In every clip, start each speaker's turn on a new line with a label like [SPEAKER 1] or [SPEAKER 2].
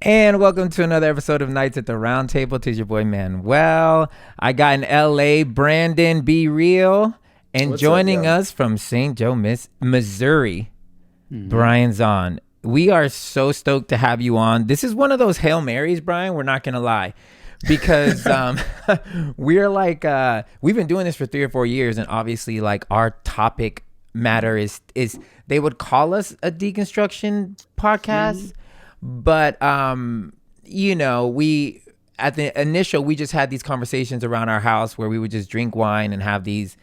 [SPEAKER 1] And welcome to another episode of Nights at the Round Table. Tis your boy Manwell. I got in LA, Brandon Be Real. And
[SPEAKER 2] What's
[SPEAKER 1] joining
[SPEAKER 2] up,
[SPEAKER 1] us from St. Joe, Missouri,
[SPEAKER 2] Mm-hmm.
[SPEAKER 1] Brian Zahnd. We are so stoked to have you on. This is one of those Hail Marys, Brian. We're not going to lie. Because we're like, we've been doing this for 3 or 4 years. And obviously, like, our topic matter is they would call us a deconstruction podcast. But, you know, we at the initial, we just had these conversations around our house where we would just drink wine and have these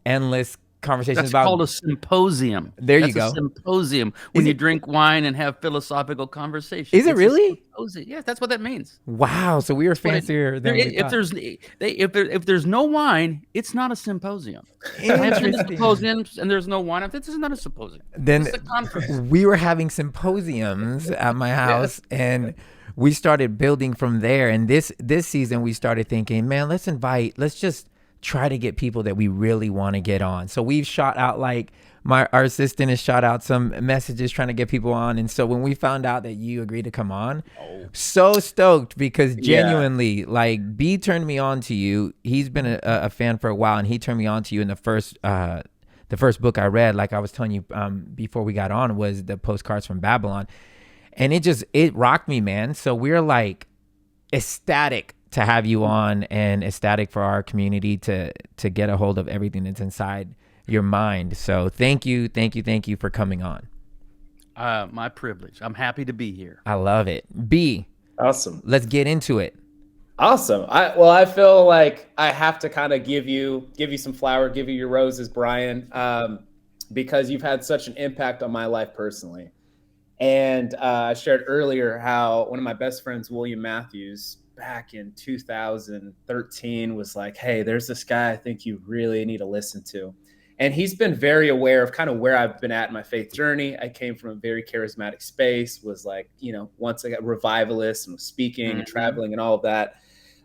[SPEAKER 1] endless conversations
[SPEAKER 2] That's
[SPEAKER 1] about.
[SPEAKER 2] called a symposium.
[SPEAKER 1] There you
[SPEAKER 2] That's
[SPEAKER 1] go.
[SPEAKER 2] a symposium when you drink wine and have philosophical conversations.
[SPEAKER 1] Is it really?
[SPEAKER 2] Yes, that's what that means.
[SPEAKER 1] Wow. So we were fancier than we
[SPEAKER 2] If
[SPEAKER 1] thought.
[SPEAKER 2] there's no wine, it's not a symposium. I have been to symposiums and there's no wine. This is not a symposium.
[SPEAKER 1] Then
[SPEAKER 2] It's a conference.
[SPEAKER 1] we were having symposiums at my house, and we started building from there. And this season, we started thinking, man, let's just try to get people that we really want to get on. So we've shot out, like, our assistant has shot out some messages trying to get people on. And so when we found out that you agreed to come on, so stoked, because genuinely, like, B turned me on to you. He's been a fan for a while, and he turned me on to you in the first book I read, like I was telling you before we got on, was the Postcards from Babylon. And it rocked me, man. So we're like ecstatic to have you on, and ecstatic for our community to get a hold of everything that's inside your mind. So thank you for coming on.
[SPEAKER 2] My privilege. I'm happy to be here.
[SPEAKER 1] I love it. B,
[SPEAKER 3] awesome.
[SPEAKER 1] Let's get into it.
[SPEAKER 3] Awesome. I feel like I have to kind of give you some flower, give you your roses, Brian, because you've had such an impact on my life personally. And I shared earlier how one of my best friends, William Matthews, back in 2013 was like, hey, there's this guy I think you really need to listen to. And he's been very aware of kind of where I've been at in my faith journey. I came from a very charismatic space, was like, once I got revivalist and was speaking and traveling and all of that.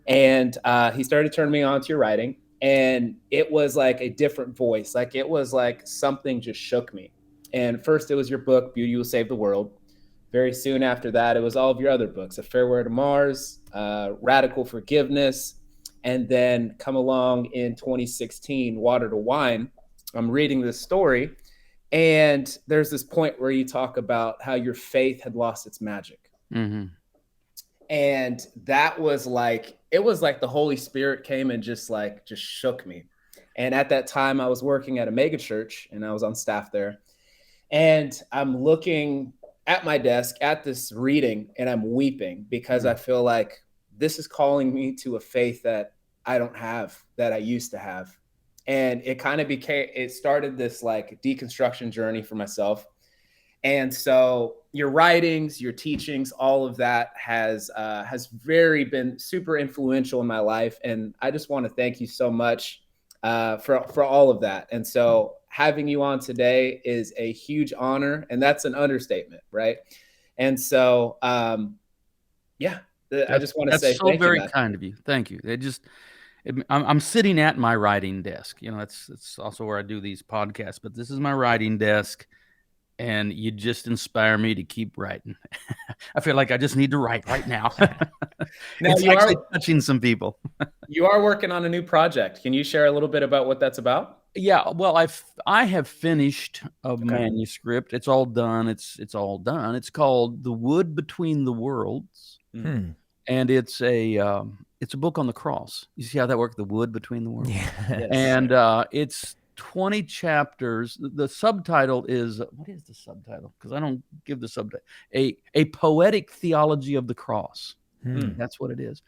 [SPEAKER 3] And he started turning me on to your writing. And it was like a different voice. Like, it was like something just shook me. And first it was your book, Beauty Will Save the World. Very soon after that, it was all of your other books, A Farewell to Mars, Radical Forgiveness, and then come along in 2016, Water to Wine. I'm reading this story, and there's this point where you talk about how your faith had lost its magic.
[SPEAKER 2] Mm-hmm.
[SPEAKER 3] And that was like, it was like the Holy Spirit came and just shook me. And at that time, I was working at a mega church, and I was on staff there. And I'm looking at my desk at this reading, and I'm weeping because I feel like this is calling me to a faith that I don't have, that I used to have. And it kind of it started this like deconstruction journey for myself. And so your writings, your teachings, all of that has been super influential in my life. And I just want to thank you so much for all of that. And so having you on today is a huge honor, and that's an understatement, right? And so, I just want to say
[SPEAKER 2] that's so very kind of you. Thank you. I'm sitting at my writing desk. It's also where I do these podcasts, but this is my writing desk, and you just inspire me to keep writing. I feel like I just need to write right now.
[SPEAKER 3] Now
[SPEAKER 2] it's actually touching some people.
[SPEAKER 3] You are working on a new project. Can you share a little bit about what that's about?
[SPEAKER 2] Yeah, well, I have finished a manuscript. It's all done. It's all done. It's called The Wood Between the Worlds, and it's a book on the cross. You see how that works? The wood between the worlds.
[SPEAKER 1] Yes.
[SPEAKER 2] And it's 20 chapters. The subtitle is, what is the subtitle? Because I don't give the subtitle. A poetic theology of the cross. That's what it is.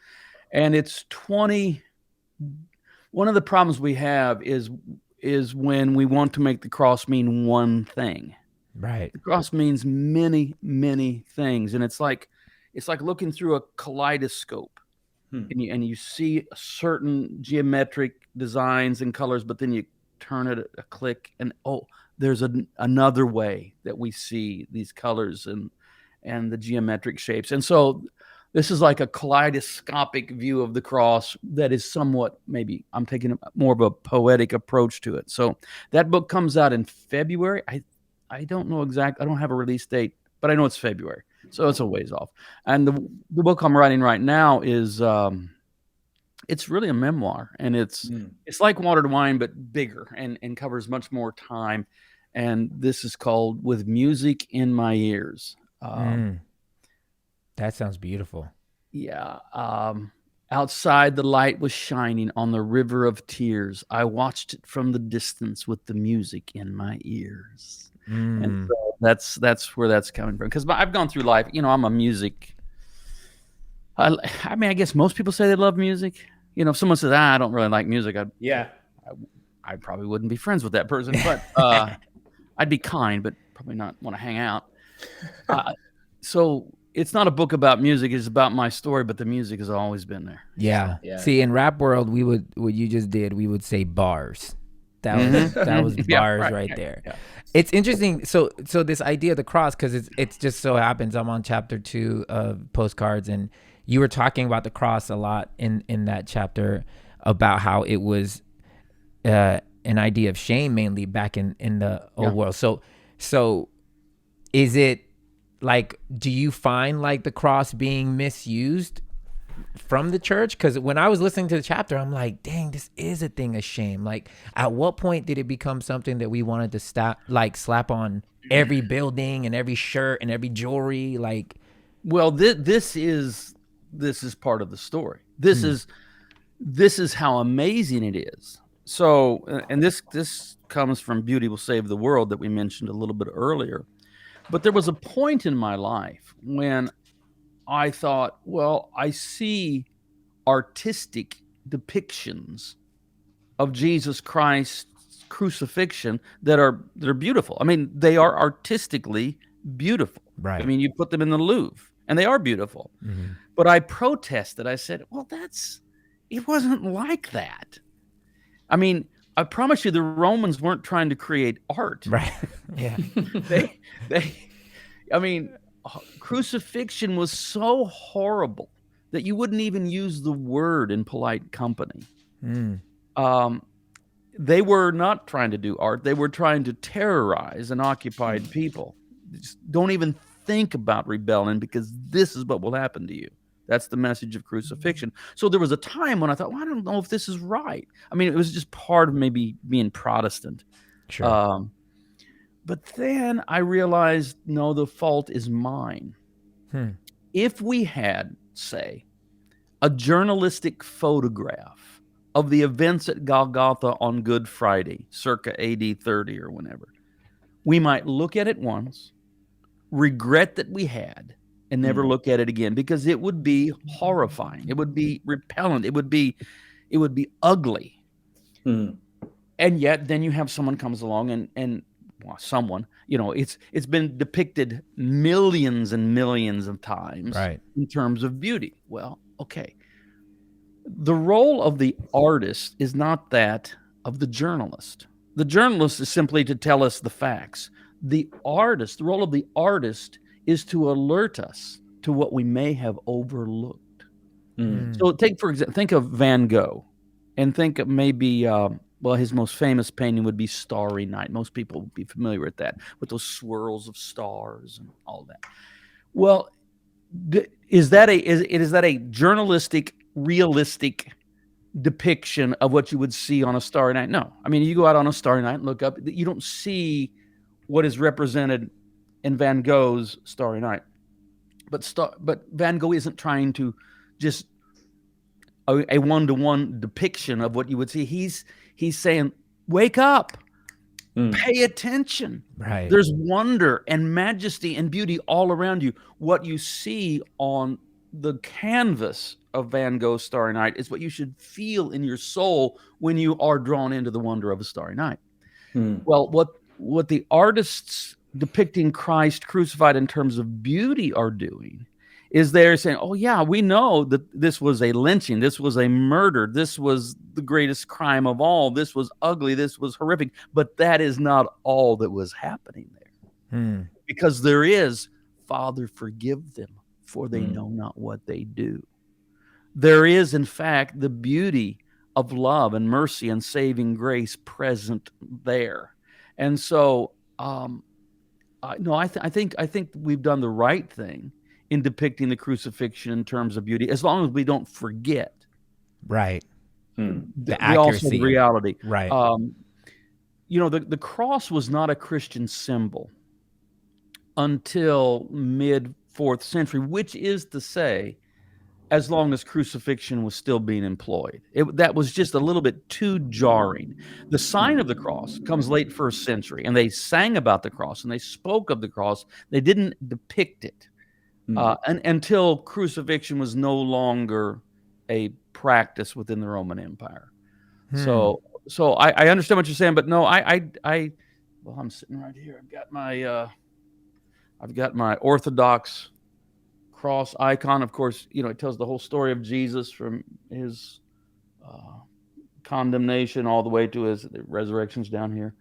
[SPEAKER 2] And it's 20. One of the problems we have is when we want to make the cross mean one thing.
[SPEAKER 1] Right.
[SPEAKER 2] The cross means many, many things. And it's like looking through a kaleidoscope. And you see certain geometric designs and colors, but then you turn it a click, and there's another way that we see these colors and the geometric shapes. And so this is like a kaleidoscopic view of the cross that is somewhat, maybe I'm taking more of a poetic approach to it. So that book comes out in February. I don't know exact. I don't have a release date, but I know it's February. So it's a ways off. And the book I'm writing right now is it's really a memoir, and it's like Water to Wine, but bigger and covers much more time. And this is called With Music in My Ears.
[SPEAKER 1] That sounds beautiful.
[SPEAKER 2] Yeah. Outside, the light was shining on the river of tears. I watched it from the distance with the music in my ears. And so that's where that's coming from. Because I've gone through life. I'm a music. I mean, I guess most people say they love music. If someone says, I don't really like music, I probably wouldn't be friends with that person. But I'd be kind, but probably not want to hang out. So it's not a book about music. It's about my story, but the music has always been there.
[SPEAKER 1] Yeah. See, in rap world, what you just did, we would say bars. That was bars right there. Yeah. It's interesting. So this idea of the cross, because it's just so happens I'm on chapter 2 of Postcards, and you were talking about the cross a lot in that chapter about how it was an idea of shame mainly back in the old world. So is it like, do you find like the cross being misused from the church? Because when I was listening to the chapter, I'm like, dang, this is a thing of shame. Like, at what point did it become something that we wanted to slap on every building and every shirt and every jewelry? Like,
[SPEAKER 2] well, this is part of the story. This is how amazing it is. So, and this comes from Beauty Will Save the World that we mentioned a little bit earlier. But there was a point in my life when I thought, well, I see artistic depictions of Jesus Christ's crucifixion that are beautiful. I mean, they are artistically beautiful.
[SPEAKER 1] Right.
[SPEAKER 2] I mean, you put them in the Louvre, and they are beautiful. Mm-hmm. But I protested. I said, well, it wasn't like that. I mean, I promise you, the Romans weren't trying to create art.
[SPEAKER 1] Right. Yeah.
[SPEAKER 2] I mean, crucifixion was so horrible that you wouldn't even use the word in polite company. They were not trying to do art. They were trying to terrorize an occupied people. Just don't even think about rebelling, because this is what will happen to you. That's the message of crucifixion. So there was a time when I thought, well, I don't know if this is right. I mean, it was just part of maybe being Protestant.
[SPEAKER 1] Sure.
[SPEAKER 2] But then I realized, no, the fault is mine. If we had, say, a journalistic photograph of the events at Golgotha on Good Friday, circa AD 30 or whenever, we might look at it once, regret that we had, and never look at it again, because it would be horrifying. It would be repellent. It would be ugly. And yet then you have someone comes along and well, someone, it's been depicted millions and millions of times,
[SPEAKER 1] right,
[SPEAKER 2] in terms of beauty. Well, okay. The role of the artist is not that of the journalist. The journalist is simply to tell us the facts. The role of the artist is to alert us to what we may have overlooked. So for example, think of Van Gogh, and think of maybe, his most famous painting would be Starry Night. Most people would be familiar with that, with those swirls of stars and all that. Well, is that a journalistic, realistic depiction of what you would see on a starry night? No. I mean, you go out on a starry night and look up, you don't see what is represented in Van Gogh's Starry Night. But Van Gogh isn't trying to just a one-to-one depiction of what you would see. He's saying, wake up, pay attention.
[SPEAKER 1] Right.
[SPEAKER 2] There's wonder and majesty and beauty all around you. What you see on the canvas of Van Gogh's Starry Night is what you should feel in your soul when you are drawn into the wonder of a starry night. Well, what the artists depicting Christ crucified in terms of beauty are doing is they're saying, oh yeah, we know that this was a lynching, this was a murder, this was the greatest crime of all, this was ugly, this was horrific, but that is not all that was happening there. Because there is, Father, forgive them, for they know not what they do. There is, in fact, the beauty of love and mercy and saving grace present there. And so No, I think we've done the right thing in depicting the crucifixion in terms of beauty, as long as we don't forget,
[SPEAKER 1] right,
[SPEAKER 2] the also the
[SPEAKER 1] accuracy,
[SPEAKER 2] reality.
[SPEAKER 1] right,
[SPEAKER 2] The cross was not a Christian symbol until mid 4th century, which is to say, as long as crucifixion was still being employed. That was just a little bit too jarring. The sign of the cross comes late 1st century, and they sang about the cross and they spoke of the cross. They didn't depict it until crucifixion was no longer a practice within the Roman Empire. So I understand what you're saying, but no, well, I'm sitting right here. I've got my Orthodox cross icon. Of course, it tells the whole story of Jesus from his condemnation all the way to his resurrections down here.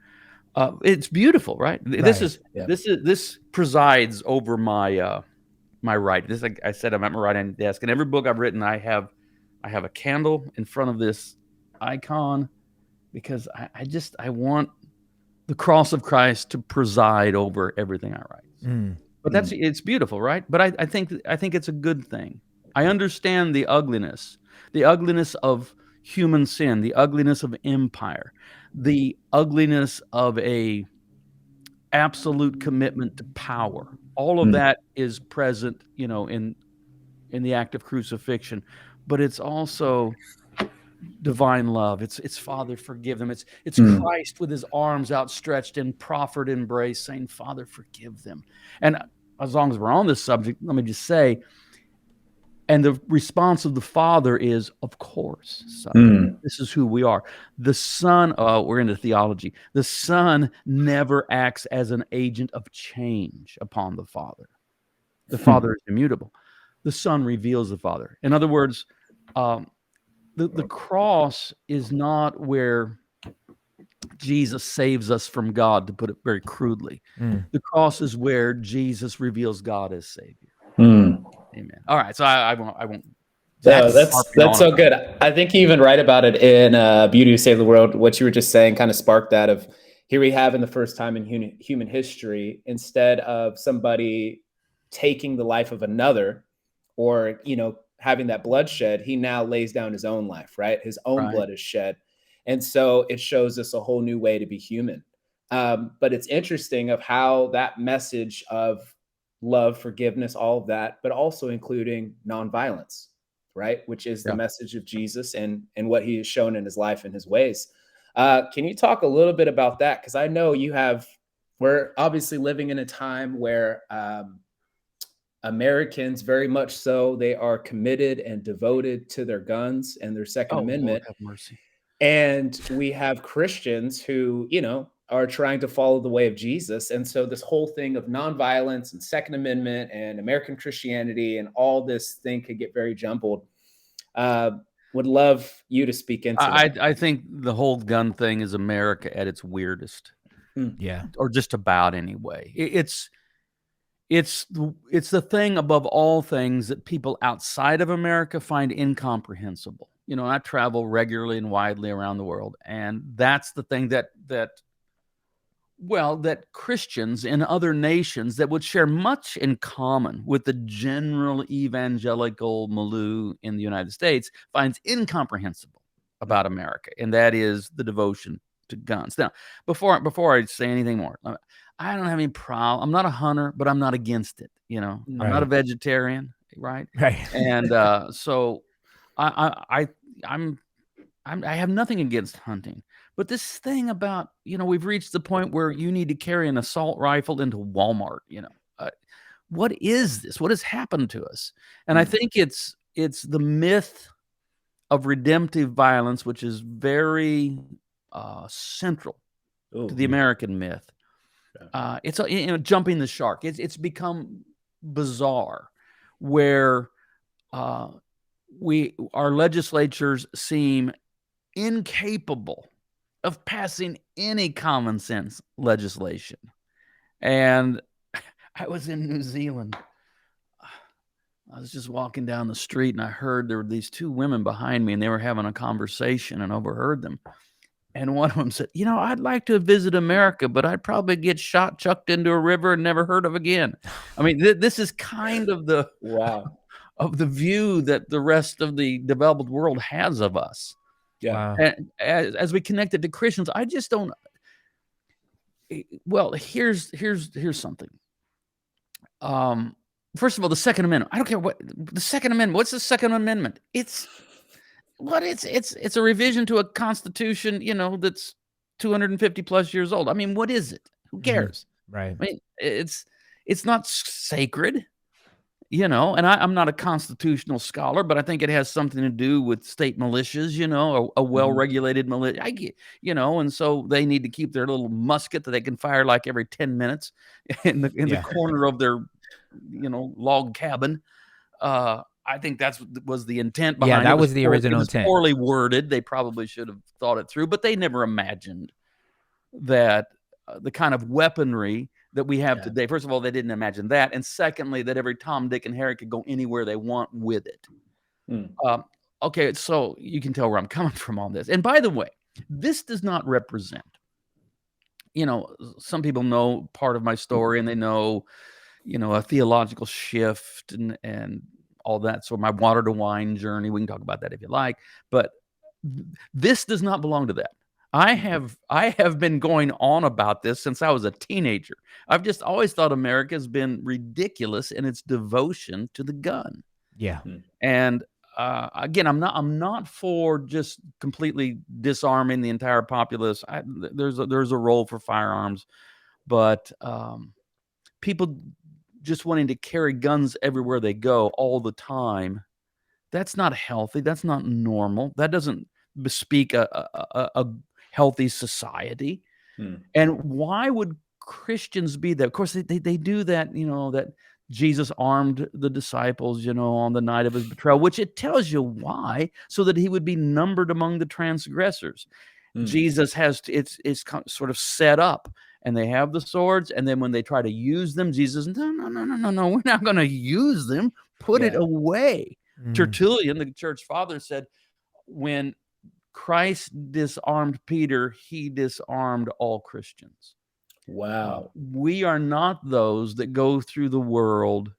[SPEAKER 2] It's beautiful, right? This presides over my my writing. This, like I said, I'm at my writing desk, and every book I've written, I have a candle in front of this icon because I want the cross of Christ to preside over everything I write. But it's beautiful, right? But I think it's a good thing. I understand the ugliness of human sin, the ugliness of empire, the ugliness of a absolute commitment to power. All of that is present, in the act of crucifixion, but it's also divine love. It's Father, forgive them. It's Christ with his arms outstretched in proffered embrace, saying, Father, forgive them. And as long as we're on this subject, let me just say, and the response of the Father is, of course, Son. This is who we are. The Son, we're into theology. The Son never acts as an agent of change upon the Father. The Father is immutable. The Son reveals the Father. In other words, the cross is not where Jesus saves us from God, to put it very crudely. The cross is where Jesus reveals God as Savior. Amen. All right, so I won't.
[SPEAKER 3] That's so good. I think you even write about it in Beauty Who Saved the World. What you were just saying kind of sparked that of, here we have in the first time in human history, instead of somebody taking the life of another, or having that bloodshed, he now lays down his own life, right? His own blood is shed. And so it shows us a whole new way to be human. But it's interesting of how that message of love, forgiveness, all of that, but also including nonviolence, right? Which is the message of Jesus and what he has shown in his life and his ways. Can you talk a little bit about that? Because I know we're obviously living in a time where Americans, very much so, they are committed and devoted to their guns and their Second Amendment.
[SPEAKER 2] Lord have mercy.
[SPEAKER 3] And we have Christians who, are trying to follow the way of Jesus. And so this whole thing of nonviolence and Second Amendment and American Christianity and all this thing could get very jumbled. Would love you to speak into that.
[SPEAKER 2] I think the whole gun thing is America at its weirdest.
[SPEAKER 1] Yeah.
[SPEAKER 2] Or just about, anyway. It's the thing above all things that people outside of America find incomprehensible. I travel regularly and widely around the world, and that's the thing that Christians in other nations that would share much in common with the general evangelical milieu in the United States finds incomprehensible about America, and that is the devotion to guns. Now, before I say anything more, I don't have any problem. I'm not a hunter, but I'm not against it. I'm not a vegetarian, right?
[SPEAKER 1] Right.
[SPEAKER 2] And so I have nothing against hunting. But this thing about, we've reached the point where you need to carry an assault rifle into Walmart. What is this? What has happened to us? And I think it's the myth of redemptive violence, which is very central to the American myth. It's jumping the shark. It's become bizarre, where our legislatures seem incapable of passing any common sense legislation. And I was in New Zealand. I was just walking down the street, and I heard there were these two women behind me, and they were having a conversation, and overheard them. And one of them said, I'd like to visit America, but I'd probably get shot, chucked into a river, and never heard of again. I mean, this is kind of the view that the rest of the developed world has of us.
[SPEAKER 3] Yeah.
[SPEAKER 1] Wow.
[SPEAKER 2] And as we connect it to Christians, I just don't. Well, here's something. First of all, the Second Amendment. I don't care what the Second Amendment. What's the Second Amendment? It's a revision to a Constitution, that's 250 plus years old. I mean, what is it? Who cares?
[SPEAKER 1] Right.
[SPEAKER 2] I mean, it's not sacred, and I'm not a constitutional scholar, but I think it has something to do with state militias, a well-regulated militia. I get, and so they need to keep their little musket that they can fire like every 10 minutes in the corner of their, log cabin. I think was the intent behind it.
[SPEAKER 1] Yeah, that was the original intent.
[SPEAKER 2] Poorly worded. They probably should have thought it through, but they never imagined that the kind of weaponry that we have today. First of all, they didn't imagine that. And secondly, that every Tom, Dick, and Harry could go anywhere they want with it. Okay, so you can tell where I'm coming from on this. And by the way, this does not represent, some people know part of my story and they know, a theological shift and all that. So my water to wine journey, we can talk about that if you like, but this does not belong to that. I have been going on about this since I was a teenager. I've just always thought America has been ridiculous in its devotion to the gun.
[SPEAKER 1] Yeah.
[SPEAKER 2] And again, I'm not for just completely disarming the entire populace. There's a role for firearms, but people just wanting to carry guns everywhere they go all the time, that's not healthy. That's not normal. That doesn't bespeak a healthy society. And why would Christians be that? Of course, they do that, that Jesus armed the disciples, on the night of his betrayal, which it tells you why, so that he would be numbered among the transgressors. Jesus has, it's sort of set up. And they have the swords, and then when they try to use them, Jesus, no, we're not going to use them. Put it away. Tertullian, the church father, said, when Christ disarmed Peter, he disarmed all Christians.
[SPEAKER 3] Wow.
[SPEAKER 2] We are not those that go through the world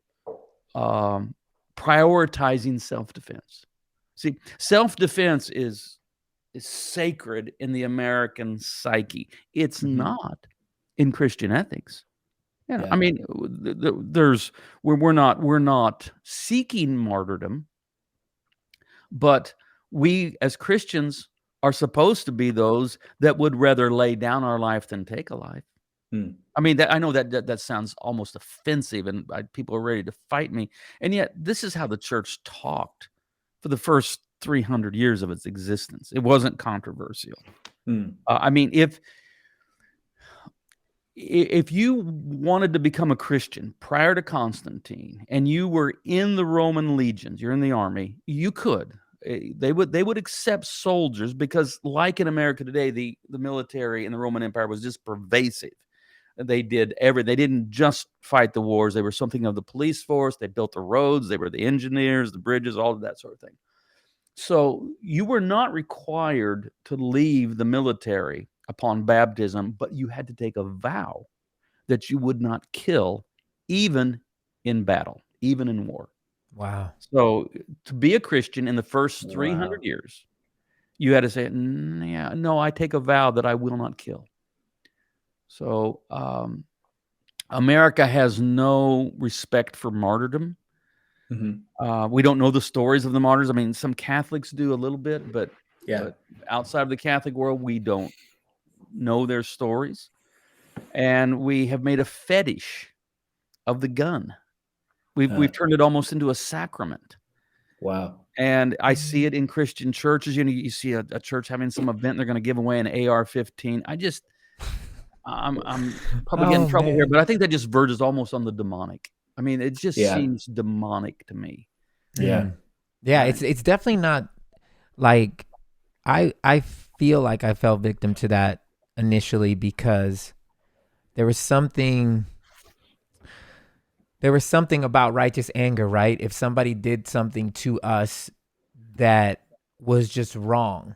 [SPEAKER 2] prioritizing self-defense. See, self-defense is sacred in the American psyche. It's not in Christian ethics. I mean, we're not seeking martyrdom, but we as Christians are supposed to be those that would rather lay down our life than take a life. I mean, I know that sounds almost offensive, and people are ready to fight me, and yet this is how the church talked for the first 300 years of its existence. It wasn't controversial. I mean, if you wanted to become a Christian prior to Constantine and you were in the Roman legions, you're in the army, you could. They would accept soldiers because, like in America today, the military in the Roman Empire was just pervasive. They didn't just fight the wars. They were something of the police force. They built the roads. They were the engineers, the bridges, all of that sort of thing. So you were not required to leave the military upon baptism, but you had to take a vow that you would not kill, even in battle, even in war.
[SPEAKER 1] Wow.
[SPEAKER 2] So to be a Christian in the first 300 years, you had to say, no, I take a vow that I will not kill. So America has no respect for martyrdom. We don't know the stories of the martyrs. I mean, some Catholics do a little bit, but outside of the Catholic world, we don't know their stories. And we have made a fetish of the gun. We've turned it almost into a sacrament.
[SPEAKER 3] Wow.
[SPEAKER 2] And I see it in Christian churches. You see a church having some event, they're going to give away an AR-15. I'm probably getting in trouble here, but I think that just verges almost on the demonic. I mean, it just seems demonic to me.
[SPEAKER 1] Yeah. It's definitely not like, I feel like I fell victim to that initially because there was something about righteous anger, right? If somebody did something to us that was just wrong,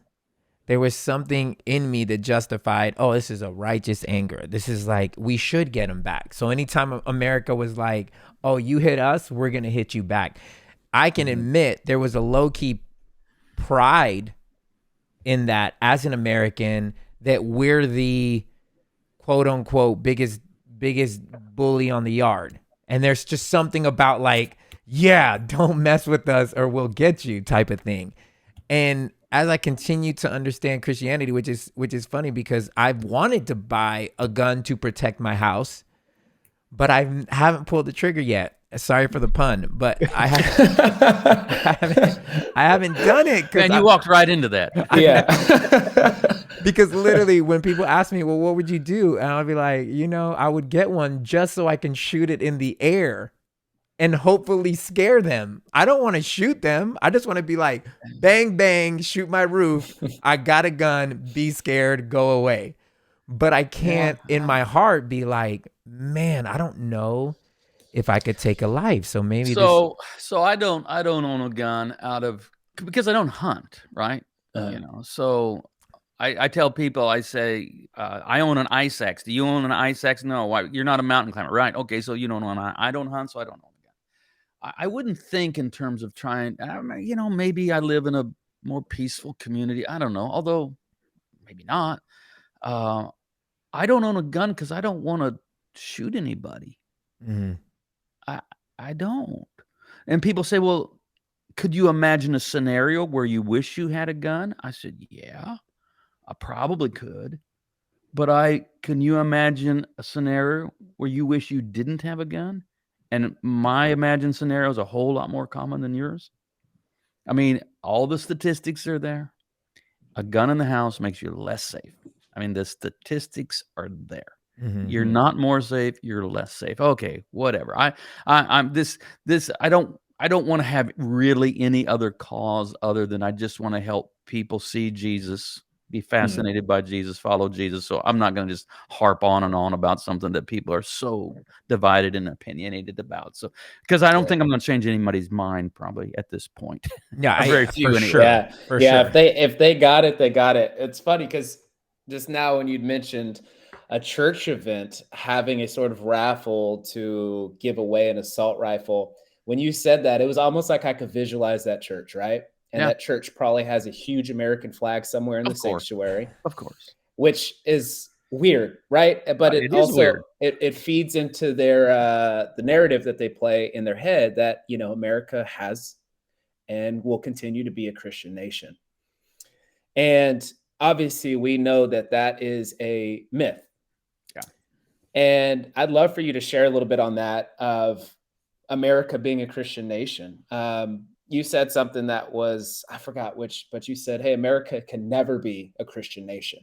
[SPEAKER 1] there was something in me that justified, oh, this is a righteous anger. This is like, we should get them back. So anytime America was like, oh, you hit us, we're going to hit you back. I can admit there was a low-key pride in that as an American, that we're the quote unquote biggest bully on the yard. And there's just something about like, yeah, don't mess with us or we'll get you type of thing. And as I continue to understand Christianity, which is funny because I've wanted to buy a gun to protect my house, but I haven't pulled the trigger yet. Sorry for the pun, but I haven't done it.
[SPEAKER 2] And you walked right into that.
[SPEAKER 3] Yeah.
[SPEAKER 1] Because literally when people ask me, well, what would you do? And I'll be like, I would get one just so I can shoot it in the air and hopefully scare them. I don't want to shoot them. I just want to be like, bang, bang, shoot my roof. I got a gun, be scared, go away. But I can't in my heart be like, man, I don't know if I could take a life. So maybe
[SPEAKER 2] so I don't own a gun because I don't hunt, right? So I tell people, I say, I own an ice axe. Do you own an ice axe? No. Why? You're not a mountain climber, right? Okay, so you don't own I don't hunt, so I don't own a gun. I wouldn't think in terms of trying, maybe I live in a more peaceful community. I don't know, although maybe not. I don't own a gun because I don't want to shoot anybody.
[SPEAKER 1] Mm-hmm.
[SPEAKER 2] I don't. And people say, well, could you imagine a scenario where you wish you had a gun? I said, yeah, I probably could. But can you imagine a scenario where you wish you didn't have a gun? And my imagined scenario is a whole lot more common than yours. I mean, all the statistics are there. A gun in the house makes you less safe. I mean, the statistics are there. Mm-hmm. You're not more safe. You're less safe. Okay, whatever. I don't want to have really any other cause other than I just want to help people see Jesus, be fascinated by Jesus, follow Jesus. So I'm not going to just harp on and on about something that people are so divided and opinionated about. So because I don't think I'm going to change anybody's mind probably at this point.
[SPEAKER 1] Yeah,
[SPEAKER 2] very few anyway.
[SPEAKER 1] Sure.
[SPEAKER 3] Yeah,
[SPEAKER 1] for
[SPEAKER 3] yeah.
[SPEAKER 1] Sure.
[SPEAKER 3] If they got it, they got it. It's funny because just now when you'd mentioned a church event having a sort of raffle to give away an assault rifle, when you said that, it was almost like I could visualize that church, right? And that church probably has a huge American flag somewhere in the sanctuary.
[SPEAKER 2] Of course.
[SPEAKER 3] Which is weird, right? But it also
[SPEAKER 2] weird.
[SPEAKER 3] It feeds into their the narrative that they play in their head that, America has and will continue to be a Christian nation. And obviously we know that is a myth.
[SPEAKER 2] Yeah.
[SPEAKER 3] And I'd love for you to share a little bit on that of America being a Christian nation. You said something that was, I forgot which, but you said, hey, America can never be a Christian nation.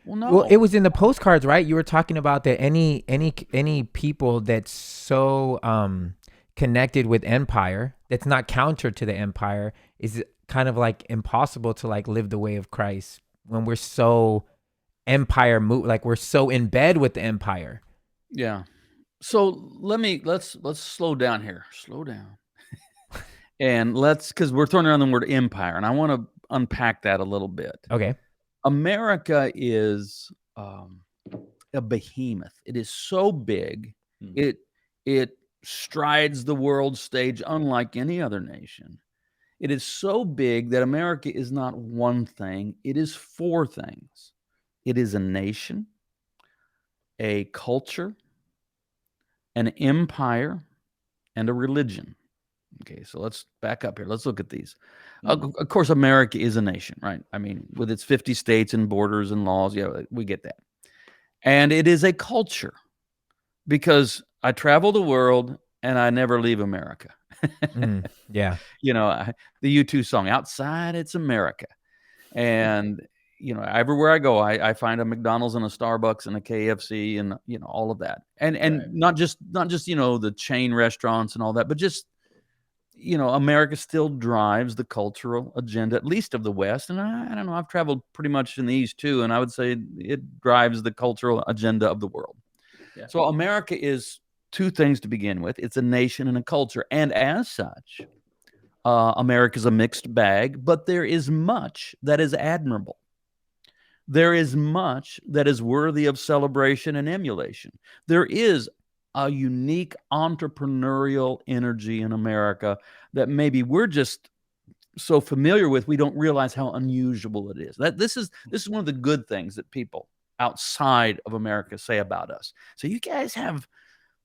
[SPEAKER 2] Well, no.
[SPEAKER 1] Well, it was in the postcards, right? You were talking about that any people that's so connected with empire, that's not counter to the empire, is kind of like impossible to like live the way of Christ when we're so empire like we're so in bed with the empire.
[SPEAKER 2] Yeah. So let's slow down here. Slow down. And because we're throwing around the word empire, and I want to unpack that a little bit.
[SPEAKER 1] Okay.
[SPEAKER 2] America is a behemoth. It is so big. It strides the world stage unlike any other nation. It is so big that America is not one thing. It is four things. It is a nation, a culture, an empire, and a religion. Okay, so let's back up here. Let's look at these. Of course, America is a nation, right? I mean, with its 50 states and borders and laws, yeah, we get that. And it is a culture because I travel the world and I never leave America.
[SPEAKER 1] Yeah.
[SPEAKER 2] The U2 song, Outside It's America. And, everywhere I go, I find a McDonald's and a Starbucks and a KFC and, all of that. And right. not just, the chain restaurants and all that, but just, America still drives the cultural agenda, at least of the West. And I don't know, I've traveled pretty much in the East too. And I would say it drives the cultural agenda of the world. Yeah. So America is two things to begin with. It's a nation and a culture. And as such, America is a mixed bag, but there is much that is admirable there is much that is worthy of celebration and emulation. There is a unique entrepreneurial energy in America that maybe we're just so familiar with, we don't realize how unusual it is. This is one of the good things that people outside of America say about us. So you guys have,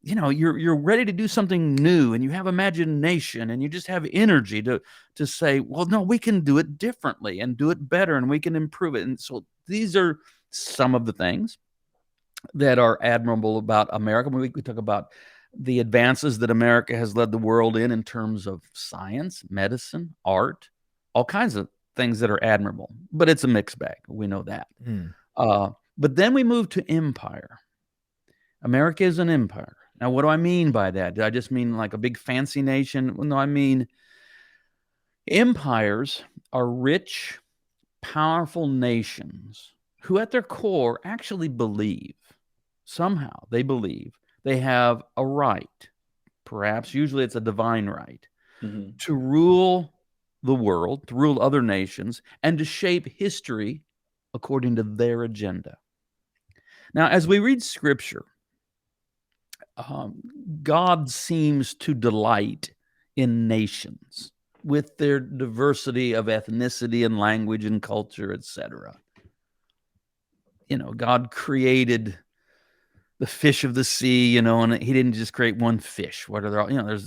[SPEAKER 2] you're ready to do something new, and you have imagination, and you just have energy to say, well, no, we can do it differently and do it better, and we can improve it. And so these are some of the things that are admirable about America. We talk about the advances that America has led the world in terms of science, medicine, art, all kinds of things that are admirable. But it's a mixed bag. We know that. But then we move to empire. America is an empire. Now, what do I mean by that? Do I just mean like a big fancy nation? Well, no, I mean empires are rich, powerful nations who at their core actually believe, somehow they believe, they have a right, perhaps usually it's a divine right, to rule the world, to rule other nations, and to shape history according to their agenda. Now, as we read Scripture, God seems to delight in nations with their diversity of ethnicity and language and culture, etc. God created the fish of the sea, and he didn't just create one fish. What are there all,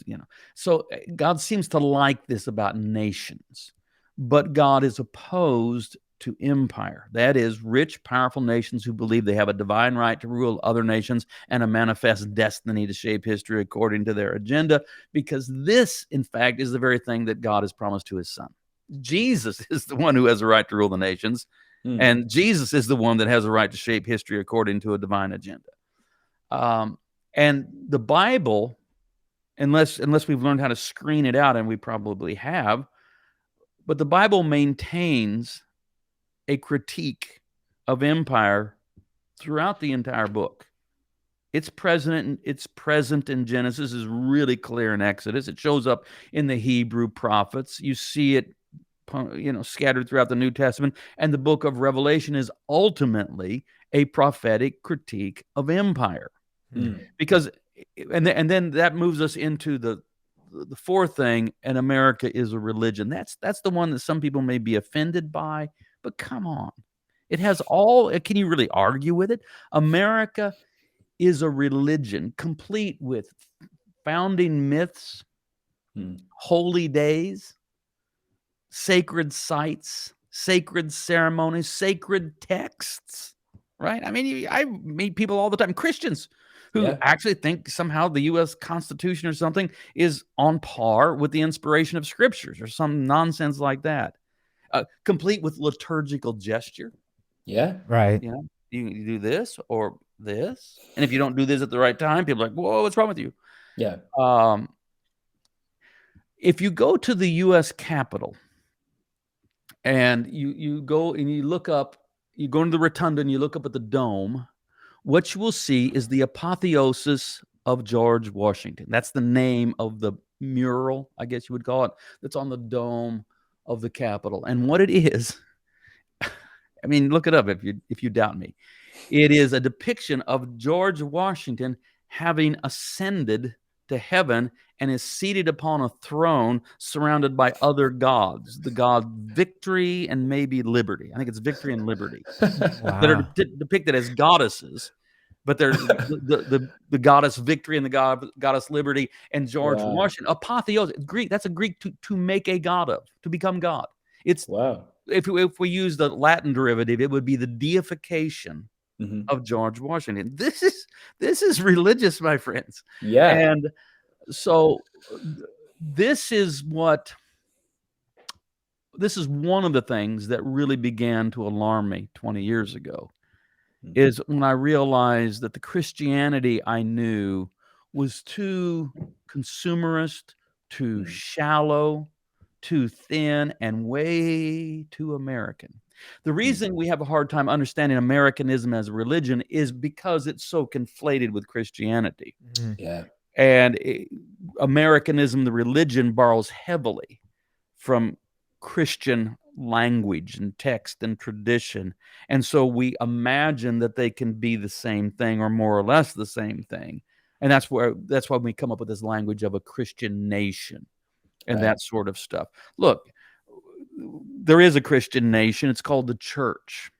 [SPEAKER 2] so God seems to like this about nations, but God is opposed to empire. That is, rich, powerful nations who believe they have a divine right to rule other nations and a manifest destiny to shape history according to their agenda, because this, in fact, is the very thing that God has promised to his son. Jesus is the one who has a right to rule the nations, and Jesus is the one that has a right to shape history according to a divine agenda. And the Bible, unless we've learned how to screen it out, and we probably have, but the Bible maintains a critique of empire throughout the entire book. It's present in Genesis, is really clear in Exodus. It shows up in the Hebrew prophets. You see it, scattered throughout the New Testament. And the book of Revelation is ultimately a prophetic critique of empire. Because, and then that moves us into the fourth thing, and America is a religion. That's the one that some people may be offended by, but come on. It has all, can you really argue with it? America is a religion complete with founding myths, holy days, sacred sites, sacred ceremonies, sacred texts, right? I mean, I meet people all the time, Christians, who actually think somehow the U.S. Constitution or something is on par with the inspiration of scriptures or some nonsense like that. Complete with liturgical gesture.
[SPEAKER 1] Yeah. Right.
[SPEAKER 2] You do this or this. And if you don't do this at the right time, people are like, whoa, what's wrong with you?
[SPEAKER 3] Yeah.
[SPEAKER 2] If you go to the U.S. Capitol and you go and you look up, you go into the rotunda and you look up at the dome, what you will see is the apotheosis of George Washington. That's the name of the mural, I guess you would call it, that's on the dome of the Capitol. And what it is, I mean, look it up if you doubt me. It is a depiction of George Washington having ascended to heaven and is seated upon a throne surrounded by other gods, the god Victory and maybe Liberty. I think it's Victory and Liberty that are depicted as goddesses, but they're the goddess Victory and the goddess Liberty and George Washington. Apotheosis, Greek. That's a Greek to make a god of, to become God. It's if we use the Latin derivative, it would be the deification of George Washington. This is religious, my friends.
[SPEAKER 3] Yeah.
[SPEAKER 2] And so this is one of the things that really began to alarm me 20 years ago, is when I realized that the Christianity I knew was too consumerist, too shallow, too thin, and way too American. The reason we have a hard time understanding Americanism as a religion is because it's so conflated with Christianity.
[SPEAKER 3] Yeah.
[SPEAKER 2] And Americanism, the religion, borrows heavily from Christian language and text and tradition. And so we imagine that they can be the same thing or more or less the same thing. And that's why we come up with this language of a Christian nation and that sort of stuff. Look, there is a Christian nation. It's called the church.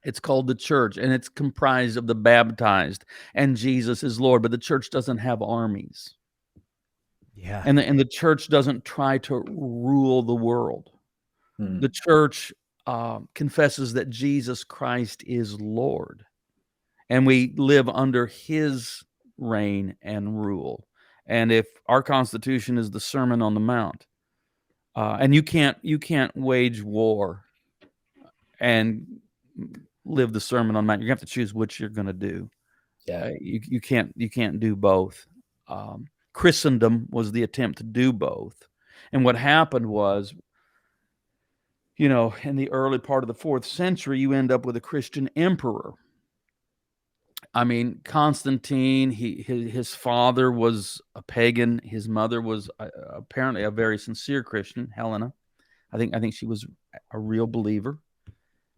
[SPEAKER 2] It's called the church, and it's comprised of the baptized, and Jesus is Lord. But the church doesn't have armies.
[SPEAKER 1] Yeah.
[SPEAKER 2] And the church doesn't try to rule the world. The church confesses that Jesus Christ is Lord, and we live under his reign and rule. And if our Constitution is the Sermon on the Mount, and you can't wage war and live the Sermon on the Mount. You have to choose which you're going to do.
[SPEAKER 3] Yeah,
[SPEAKER 2] you can't do both. Christendom was the attempt to do both, and what happened was, in the early part of the 4th century, you end up with a Christian emperor. I mean, Constantine. His father was a pagan. His mother was apparently a very sincere Christian, Helena. I think she was a real believer.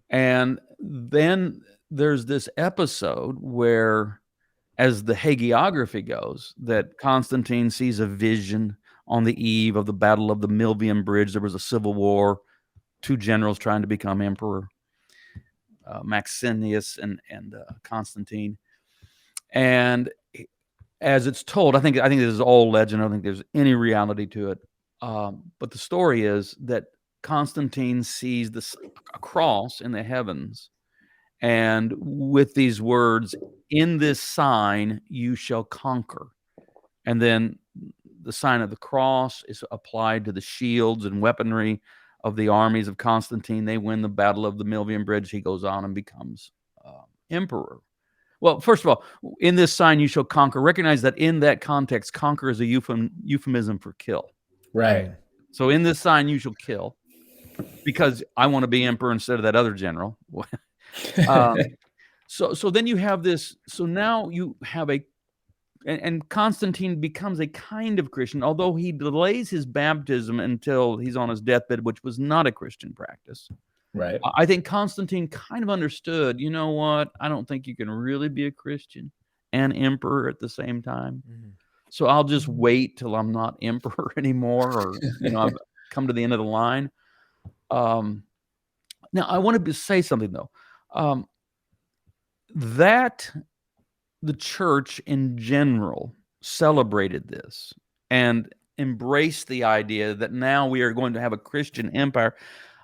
[SPEAKER 2] And then there's this episode where, as the hagiography goes, that Constantine sees a vision on the eve of the Battle of the Milvian Bridge. There was a civil war, 2 generals trying to become emperor, Maxentius and Constantine. And as it's told, I think this is all legend. I don't think there's any reality to it. But the story is that Constantine sees a cross in the heavens, and with these words, "In this sign you shall conquer." And then the sign of the cross is applied to the shields and weaponry of the armies of Constantine. They win the Battle of the Milvian Bridge. He goes on and becomes emperor. Well, first of all, "In this sign you shall conquer." Recognize that in that context, conquer is a euphemism for kill.
[SPEAKER 3] Right.
[SPEAKER 2] So in this sign you shall kill, because I want to be emperor instead of that other general. So then you have this. So now you have and Constantine becomes a kind of Christian, although he delays his baptism until he's on his deathbed, which was not a Christian practice.
[SPEAKER 3] Right.
[SPEAKER 2] I think Constantine kind of understood, you know what? I don't think you can really be a Christian and emperor at the same time. Mm-hmm. So I'll just wait till I'm not emperor anymore, or I've come to the end of the line. Now I wanted to say something though, that the church in general celebrated this and embraced the idea that now we are going to have a Christian empire.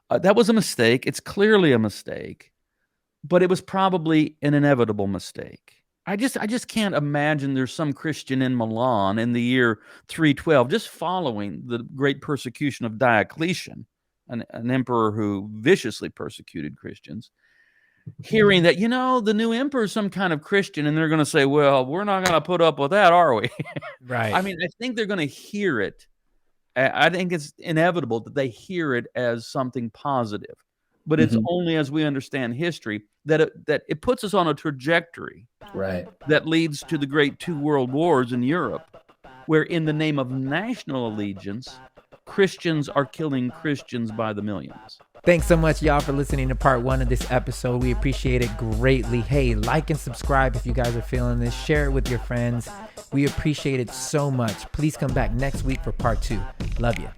[SPEAKER 2] That was a mistake. It's clearly a mistake, but it was probably an inevitable mistake. I just can't imagine there's some Christian in Milan in the year 312, just following the great persecution of Diocletian, an emperor who viciously persecuted Christians, hearing that, the new emperor is some kind of Christian, and they're going to say, well, we're not going to put up with that, are we?
[SPEAKER 1] Right.
[SPEAKER 2] I mean, I think they're going to hear it. I think it's inevitable that they hear it as something positive, but it's only as we understand history that it puts us on a trajectory,
[SPEAKER 3] right,
[SPEAKER 2] that leads to the great 2 world wars in Europe, where in the name of national allegiance, Christians are killing Christians by the millions.
[SPEAKER 1] Thanks so much, y'all, for listening to part 1 of this episode. We appreciate it greatly. Hey, like and subscribe if you guys are feeling this. Share it with your friends. We appreciate it so much. Please come back next week for part 2. Love you.